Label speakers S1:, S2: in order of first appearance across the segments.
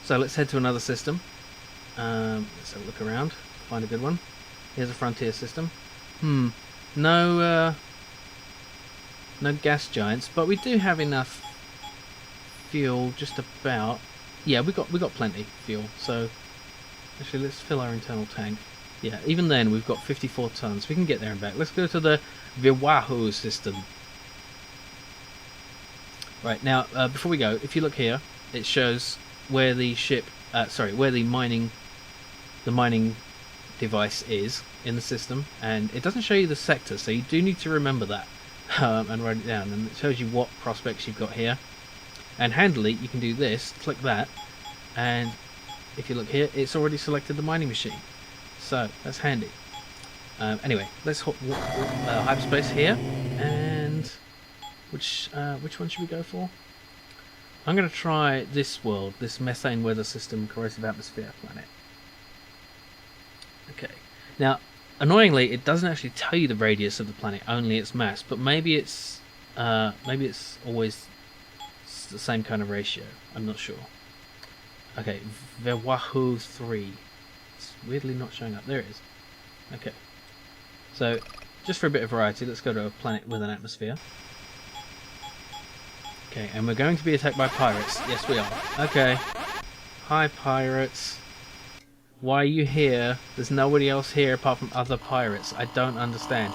S1: So let's head to another system. Let's have a look around, find a good one. Here's a Frontier system. No gas giants, but we do have enough fuel, just about. Yeah, we got plenty fuel. So actually, let's fill our internal tank. Yeah, even then we've got 54 tons. We can get there and back. Let's go to the Viwahu system. Right now, before we go, if you look here, it shows where the ship, where the mining device is in the system, and it doesn't show you the sector, so you do need to remember that and write it down. And it shows you what prospects you've got here. And handily, you can do this, click that, and if you look here, it's already selected the mining machine. So that's handy. Anyway, let's hyperspace here, and which one should we go for? I'm going to try this world, this methane weather system corrosive atmosphere planet. Okay. Now, annoyingly, it doesn't actually tell you the radius of the planet, only its mass. But maybe it's always the same kind of ratio. I'm not sure. Okay, Viwahu 3. It's weirdly not showing up. There it is. Okay. So, just for a bit of variety, let's go to a planet with an atmosphere. Okay, and we're going to be attacked by pirates. Yes, we are. Okay. Hi, pirates. Why are you here? There's nobody else here apart from other pirates. I don't understand.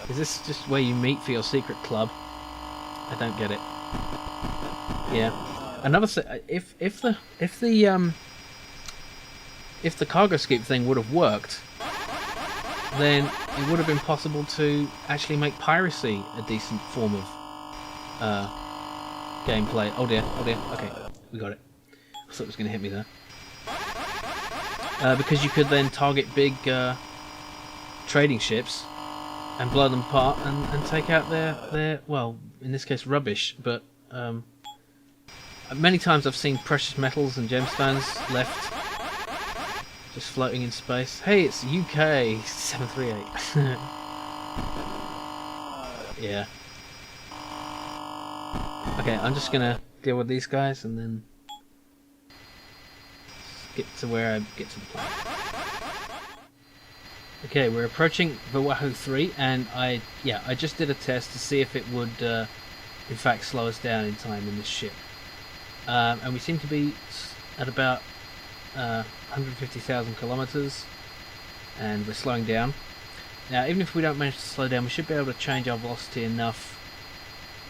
S1: Is this just where you meet for your secret club? I don't get it. Yeah. Another if the cargo scoop thing would have worked, then it would have been possible to actually make piracy a decent form of gameplay. Oh dear, oh dear. Okay, we got it. I thought it was going to hit me there. Because you could then target big trading ships and blow them apart and take out their, well, in this case, rubbish. But many times I've seen precious metals and gemstones left just floating in space. Hey, it's UK 738. Yeah. Okay, I'm just gonna deal with these guys and then get to where I get to the planet. Okay, we're approaching Viwahu 3, and I just did a test to see if it would in fact slow us down in time in this ship. And we seem to be at about 150,000 kilometers, and we're slowing down. Now, even if we don't manage to slow down, we should be able to change our velocity enough.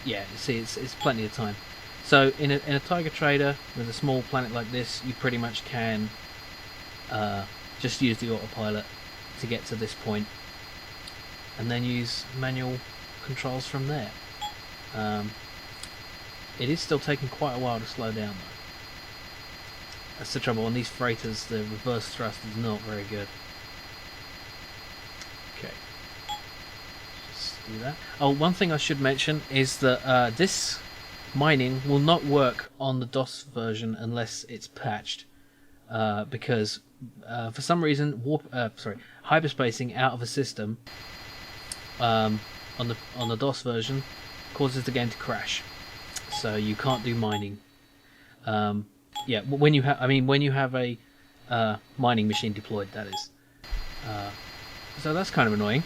S1: Yeah, you see, it's plenty of time. So in a Tiger Trader with a small planet like this, you pretty much can just use the autopilot to get to this point, and then use manual controls from there. It is still taking quite a while to slow down though. That's the trouble. On these freighters, the reverse thrust is not very good. Okay. Just do that. Oh, one thing I should mention is that this mining will not work on the DOS version unless it's patched, because for some reason hyperspacing out of a system on the DOS version causes the game to crash, so you can't do mining. Yeah, when you have a mining machine deployed, that is. So that's kind of annoying.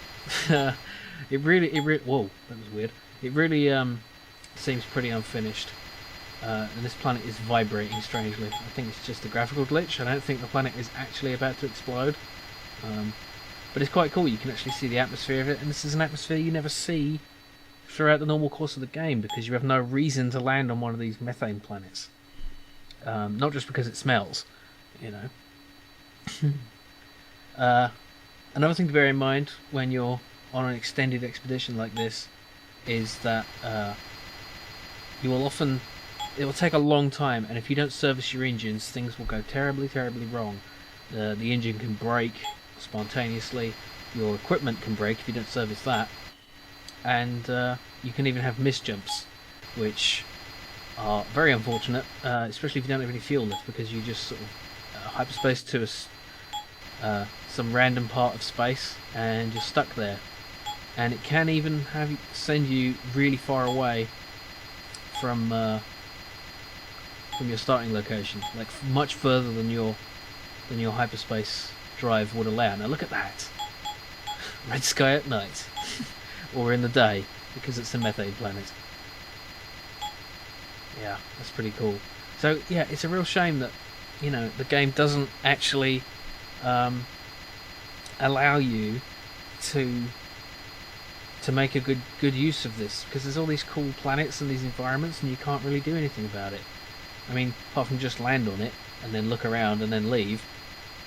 S1: It really whoa, that was weird. It really seems pretty unfinished, and this planet is vibrating strangely. I think it's just a graphical glitch. I don't think the planet is actually about to explode, but it's quite cool. You can actually see the atmosphere of it, and this is an atmosphere you never see throughout the normal course of the game, because you have no reason to land on one of these methane planets. Not just because it smells, you know. Another thing to bear in mind when you're on an extended expedition like this is that it will take a long time, and if you don't service your engines, things will go terribly, terribly wrong. The engine can break spontaneously, your equipment can break if you don't service that, and you can even have misjumps, which are very unfortunate, especially if you don't have any fuel left, because you just sort of hyperspace to some random part of space and you're stuck there. And it can even send you really far away from from your starting location, like much further than your hyperspace drive would allow. Now look at that. Red sky at night. Or in the day, because it's a methane planet. Yeah, that's pretty cool. So yeah, it's a real shame that, you know, the game doesn't actually allow you to make a good use of this, because there's all these cool planets and these environments and you can't really do anything about it. I mean, apart from just land on it and then look around and then leave,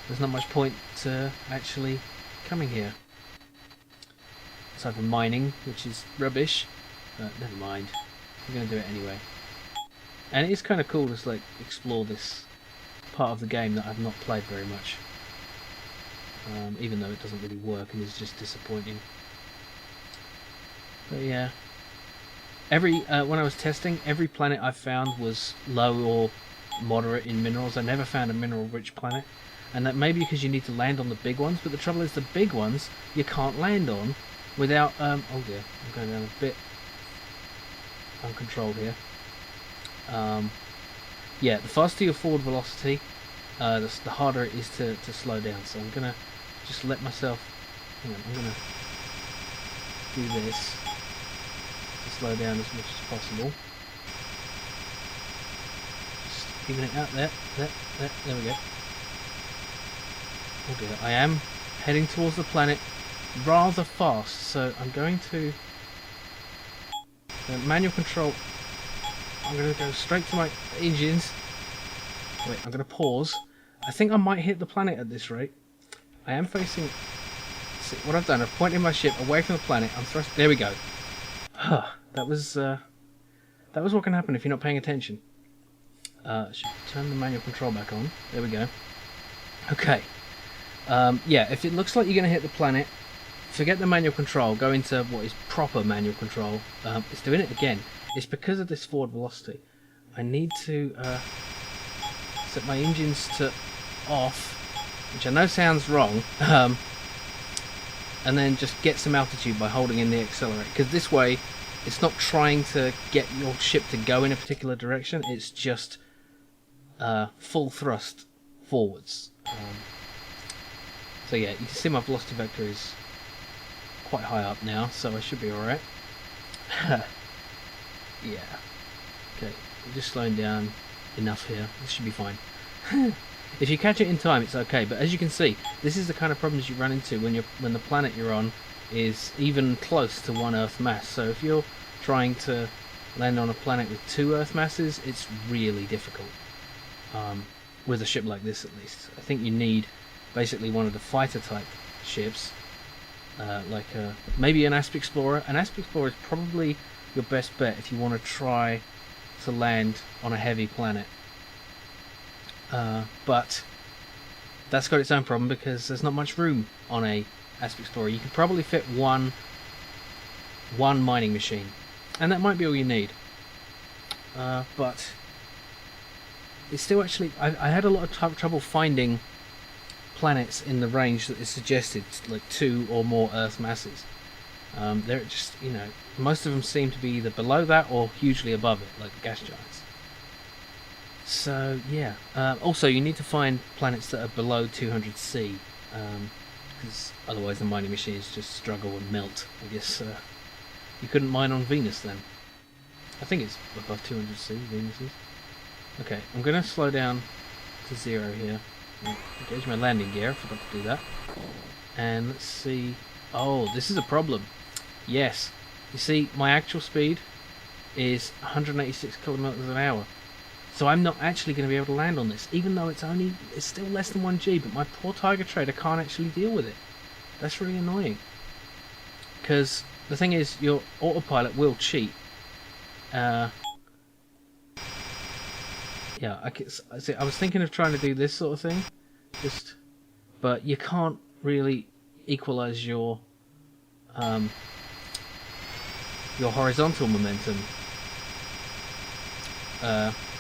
S1: there's not much point to actually coming here. Aside from mining, which is rubbish, but never mind, I'm going to do it anyway. And it is kind of cool to like explore this part of the game that I've not played very much, even though it doesn't really work and is just disappointing. But yeah, when I was testing, every planet I found was low or moderate in minerals. I never found a mineral-rich planet, and that may be because you need to land on the big ones. But the trouble is, the big ones you can't land on without. Oh dear, I'm going down a bit uncontrolled here. Yeah, the faster your forward velocity, the harder it is to slow down. So I'm gonna just let myself. Hang on, I'm gonna do this to slow down as much as possible. Just even it out there. There we go. Oh dear, I am heading towards the planet rather fast, so I'm going to manual control. I'm going to go straight to my engines. Wait, I'm going to pause. I think I might hit the planet at this rate. I am facing. See what I've done. I've pointed my ship away from the planet. I'm thrust. There we go. That was what can happen if you're not paying attention. Should turn the manual control back on. There we go. Okay. Yeah, if it looks like you're going to hit the planet, forget the manual control. Go into what is proper manual control. It's doing it again. It's because of this forward velocity. I need to set my engines to off, which I know sounds wrong, and then just get some altitude by holding in the accelerator. Because this way, it's not trying to get your ship to go in a particular direction. It's just full thrust forwards. So yeah, you can see my velocity vector is quite high up now, so I should be alright. Yeah. Okay, we're just slowing down enough here. This should be fine. If you catch it in time, it's okay. But as you can see, this is the kind of problems you run into when the planet you're on is even close to one Earth mass. So if you're trying to land on a planet with 2 Earth masses, it's really difficult. With a ship like this, at least. I think you need basically one of the fighter type ships, like maybe an Asp Explorer. An Asp Explorer is probably your best bet if you want to try to land on a heavy planet. But that's got its own problem because there's not much room on a Asp Explorer. You could probably fit one mining machine, and that might be all you need. But it's still actually. I had a lot of trouble finding planets in the range that is suggested, like 2 or more Earth masses. They're just, you know, most of them seem to be either below that or hugely above it, like the gas giants. So yeah. Also, you need to find planets that are below 200C, because otherwise the mining machines just struggle and melt. I guess you couldn't mine on Venus then. I think it's above 200C, Venus is. Okay, I'm going to slow down to 0 here. Engage my landing gear, I forgot to do that. And let's see. Oh, this is a problem. Yes. You see, my actual speed is 186 kilometers an hour. So I'm not actually going to be able to land on this, even though it's still less than 1G, but my poor Tiger Trader can't actually deal with it. That's really annoying. Because the thing is, your autopilot will cheat. Yeah, I was thinking of trying to do this sort of thing, but you can't really equalize your horizontal momentum,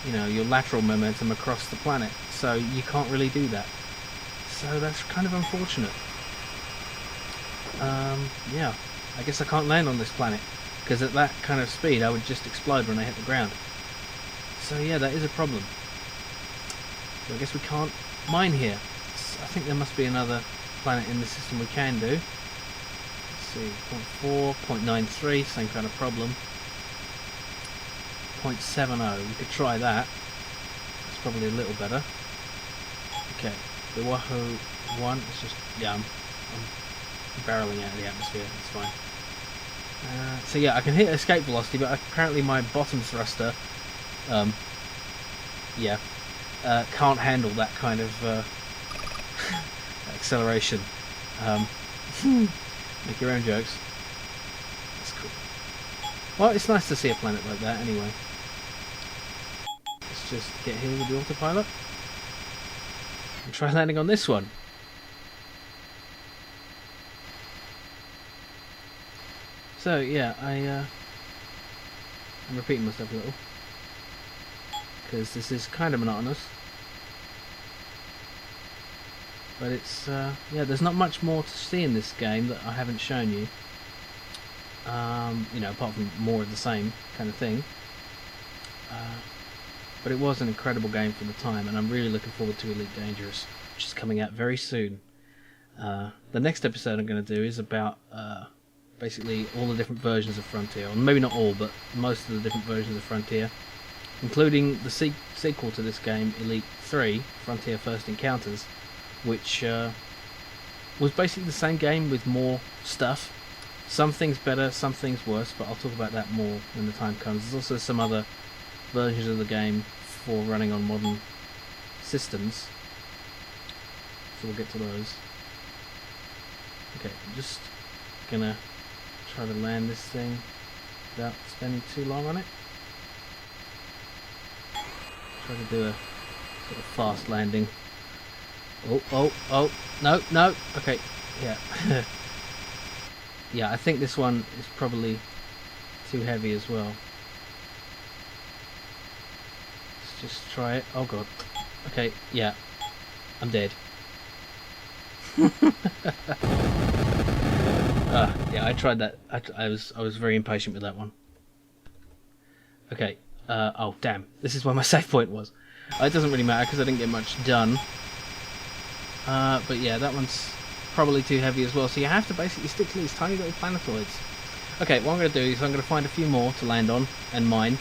S1: you know, your lateral momentum across the planet, so you can't really do that. So that's kind of unfortunate. Yeah, I guess I can't land on this planet, because at that kind of speed I would just explode when I hit the ground. So yeah, that is a problem. So I guess we can't mine here. I think there must be another planet in the system we can do. Let's see, 0.4, 0.93, same kind of problem. 0.70, we could try that. That's probably a little better. Okay, the Wahoo 1, it's just, yeah, I'm barreling out of the atmosphere, it's fine. So yeah, I can hit escape velocity, but apparently my bottom thruster, can't handle that kind of acceleration. Make your own jokes. That's cool. Well, it's nice to see a planet like that anyway. Let's just get here with the autopilot and try landing on this one. So yeah, I'm repeating myself a little because this is kind of monotonous, but it's yeah, there's not much more to see in this game that I haven't shown you. You know, apart from more of the same kind of thing. But it was an incredible game for the time, and I'm really looking forward to Elite Dangerous, which is coming out very soon. The next episode I'm going to do is about basically all the different versions of Frontier, or maybe not all, but most of the different versions of Frontier, including the sequel to this game, Elite 3, Frontier First Encounters, which was basically the same game with more stuff. Some things better, some things worse, but I'll talk about that more when the time comes. There's also some other versions of the game for running on modern systems, so we'll get to those. Okay, I'm just gonna try to land this thing without spending too long on it. Try to do a sort of fast landing. Oh, no, okay, yeah. Yeah, I think this one is probably too heavy as well. Let's just try it. Oh god. Okay, yeah. I'm dead. Yeah, I tried that. I was very impatient with that one. Okay. Oh damn. This is where my save point was. It doesn't really matter because I didn't get much done. But yeah, that one's probably too heavy as well. So you have to basically stick to these tiny little planetoids. Okay, what I'm going to do is I'm going to find a few more to land on and mine,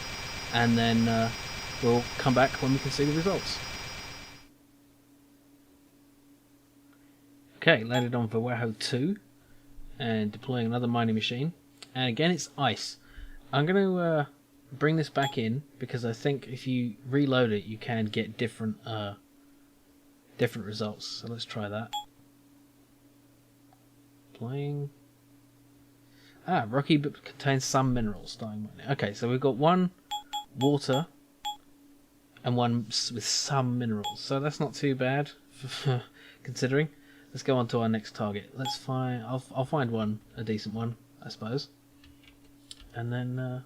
S1: and then we'll come back when we can see the results. Okay, landed on Vallejo 2 and deploying another mining machine, and again it's ice. I'm going to bring this back in because I think if you reload it you can get different results, so let's try that. Deploying. Rocky but contains some minerals. Starting mining. Okay, so we've got one water and one with some minerals, so that's not too bad considering. Let's go on to our next target. Let's find. I'll find one, a decent one, I suppose. And then,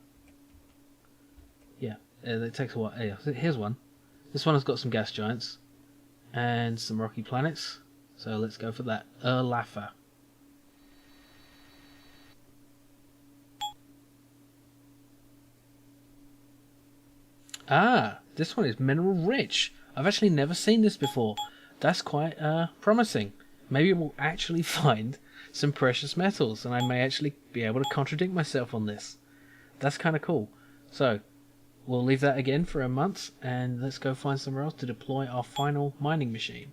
S1: yeah, it takes a while. Yeah, here's one. This one has got some gas giants and some rocky planets. So let's go for that. Erlafa. This one is mineral rich. I've actually never seen this before. That's quite promising. Maybe we'll actually find some precious metals, and I may actually be able to contradict myself on this. That's kind of cool. So, we'll leave that again for a month, and let's go find somewhere else to deploy our final mining machine.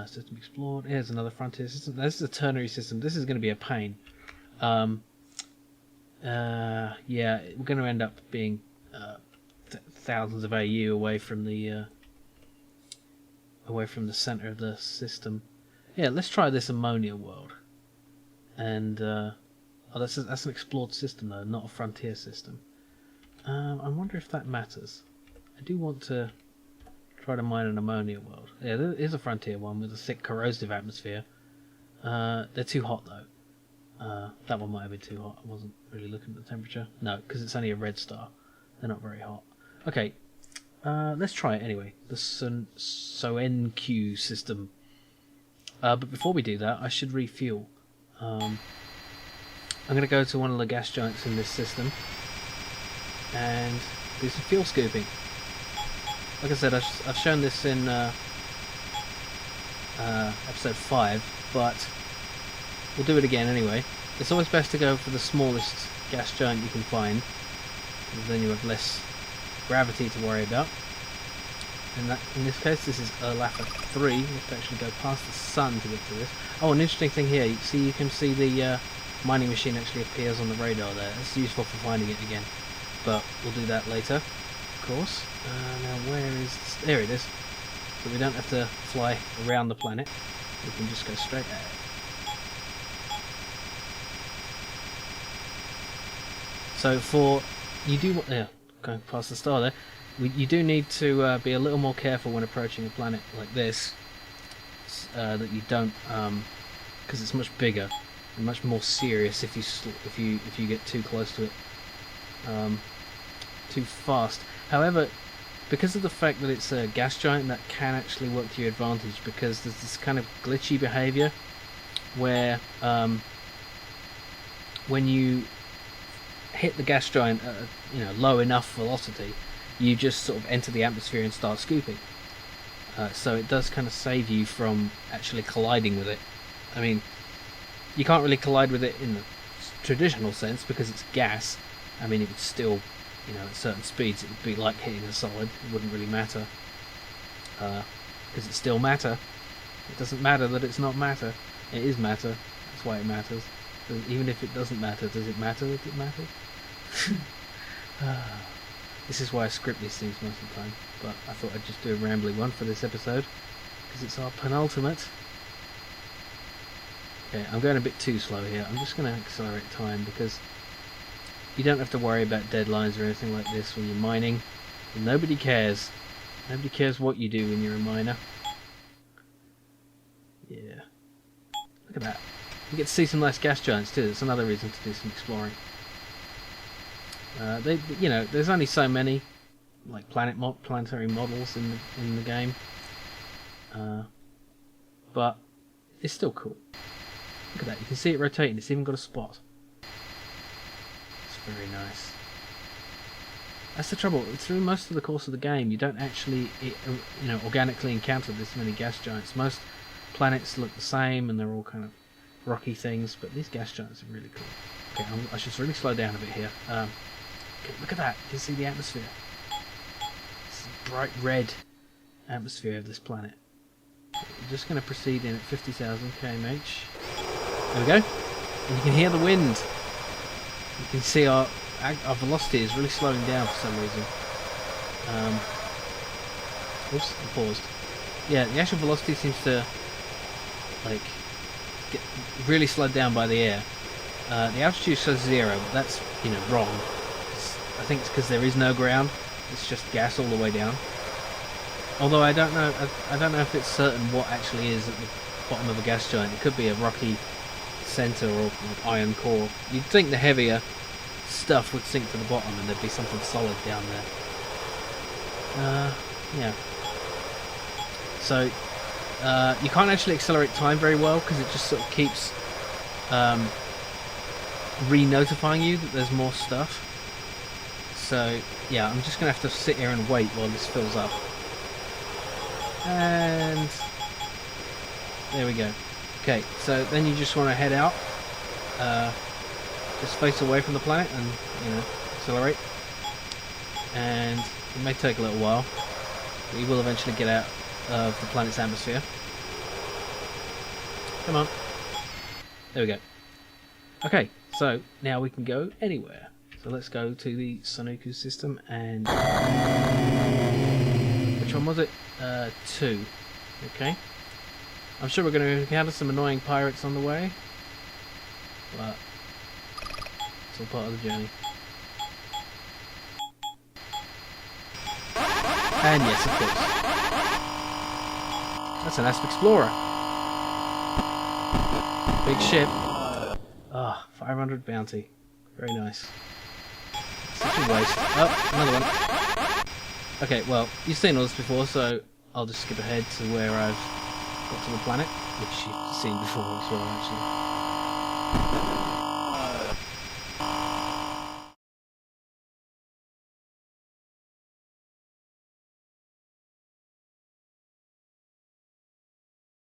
S1: System explored. Here's another frontier system. This is a ternary system. This is going to be a pain. Yeah, we're going to end up being thousands of AU away from the center of the system. Yeah, let's try this ammonia world. And that's an explored system though, not a frontier system. I wonder if that matters. I do want to try to mine an ammonia world. Yeah, there is a frontier one with a thick corrosive atmosphere. They're too hot though. That one might have been too hot. I wasn't really looking at the temperature. No, because it's only a red star. They're not very hot. Okay, let's try it anyway. The SONQ system. But before we do that, I should refuel. I'm going to go to one of the gas giants in this system and do some fuel scooping. like I said, I've shown this in episode 5, but we'll do it again anyway. It's always best to go for the smallest gas giant you can find, because then you have less gravity to worry about. And in this case, this is Urlapha 3. You have to actually go past the sun to get to this. Oh, an interesting thing here. You can see the mining machine actually appears on the radar there. It's useful for finding it again. But we'll do that later, of course. Now, where is this? There it is. So we don't have to fly around the planet. We can just go straight at it. So going past the star there, you do need to be a little more careful when approaching a planet like this, that you don't, because it's much bigger and much more serious if you get too close to it, too fast. However, because of the fact that it's a gas giant, that can actually work to your advantage, because there's this kind of glitchy behavior where when you hit the gas giant at low enough velocity, you just sort of enter the atmosphere and start scooping. So it does kind of save you from actually colliding with it. I mean, you can't really collide with it in the traditional sense because it's gas. I mean, it would still, at certain speeds, it would be like hitting a solid. It wouldn't really matter, because it's still matter. It doesn't matter that it's not matter. It is matter. That's why it matters. Even if it doesn't matter, does it matter that it matters? This is why I script these things most of the time, but I thought I'd just do a rambly one for this episode, because it's our penultimate. Okay, I'm going a bit too slow here. I'm just going to accelerate time, because you don't have to worry about deadlines or anything like this when you're mining. And nobody cares. Nobody cares what you do when you're a miner. Yeah. Look at that. You get to see some nice gas giants too. That's another reason to do some exploring. There's only so many, like planetary models in the game, but it's still cool. Look at that. You can see it rotating. It's even got a spot. It's very nice. That's the trouble. Through most of the course of the game, you don't actually, organically encounter this many gas giants. Most planets look the same, and they're all kind of rocky things, but these gas giants are really cool. Okay, I should really slow down a bit here. Okay, look at that. You can see the atmosphere. It's a bright red atmosphere of this planet. We're just going to proceed in at 50,000 kmh. There we go. And you can hear the wind. You can see our velocity is really slowing down for some reason. Oops, I paused. Yeah, the actual velocity seems to get really slowed down by the air. The altitude says 0, but that's wrong. I think it's because there is no ground. It's just gas all the way down. Although I don't know if it's certain what actually is at the bottom of a gas giant. It could be a rocky center or iron core. You'd think the heavier stuff would sink to the bottom and there'd be something solid down there. Yeah. So you can't actually accelerate time very well because it just sort of keeps re-notifying you that there's more stuff. So yeah, I'm just gonna have to sit here and wait while this fills up. And there we go. Okay, so then you just want to head out, just face away from the planet and accelerate. And it may take a little while, but you will eventually get out of the planet's atmosphere. Come on. There we go. Okay, so now we can go anywhere. So let's go to the Sunoku system and... Which one was it? 2. Okay. I'm sure we're going to encounter some annoying pirates on the way, but it's all part of the journey. And yes, of course. That's an Asp Explorer. Big ship. Ah, 500 bounty. Very nice. Such a waste. Oh, another one. Okay, well, you've seen all this before, so I'll just skip ahead to where I've got to the planet, which you've seen before as well, actually.